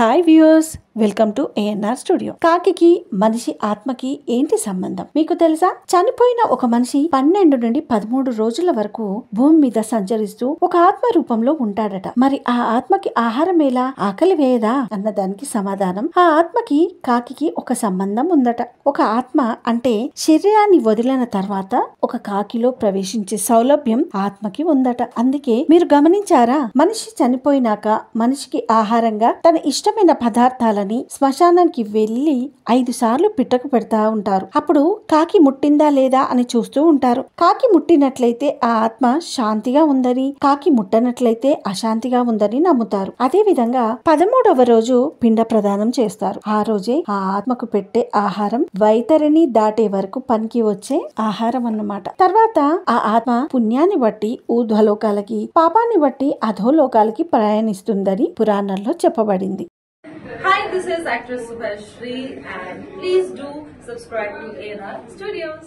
Hi viewers, welcome to ANR studio. కాకికి మనిషి ఆత్మకి ఏంటి సంబంధం మీకు తెలుసా? చనిపోయిన ఒక మనిషి 12 నుండి 13 రోజుల వరకు భూమి మీద సంచరిస్తూ ఒక ఆత్మ రూపంలో ఉంటాడట. మరి ఆ ఆత్మకి ఆహారం ఎలా, ఆకలి వేయదా అన్నదానికి సమాధానం, ఆ ఆత్మకి కాకికి ఒక సంబంధం ఉందట. ఒక ఆత్మ అంటే శరీరాన్ని వదిలిన తర్వాత ఒక కాకిలో ప్రవేశించే సౌలభ్యం ఆత్మకి ఉందట. అందుకే మీరు గమనించారా, మనిషి చనిపోయినాక మనిషికి ఆహారంగా తన ఇష్టమైన పదార్థాలని శ్మశానానికి వెళ్లి 5 సార్లు పిట్టకు పెడతా ఉంటారు. అప్పుడు కాకి ముట్టిందా లేదా అని చూస్తూ ఉంటారు. కాకి ముట్టినట్లయితే ఆ ఆత్మ శాంతిగా ఉందని, కాకి ముట్టనట్లయితే అశాంతిగా ఉందని నమ్ముతారు. అదే విధంగా 13వ రోజు పిండ ప్రదానం చేస్తారు. ఆ రోజే ఆ ఆత్మకు పెట్టే ఆహారం వైతరిని దాటే వరకు పనికి వచ్చే ఆహారం అన్నమాట. తర్వాత ఆ ఆత్మ పుణ్యాన్ని బట్టి ఊర్ధ్వలోకాలకి, పాపాన్ని బట్టి అధోలోకాలకి ప్రయాణిస్తుందని పురాణాల్లో చెప్పబడింది. Hi, this is actress Subhashri and please do subscribe to ANR Studios.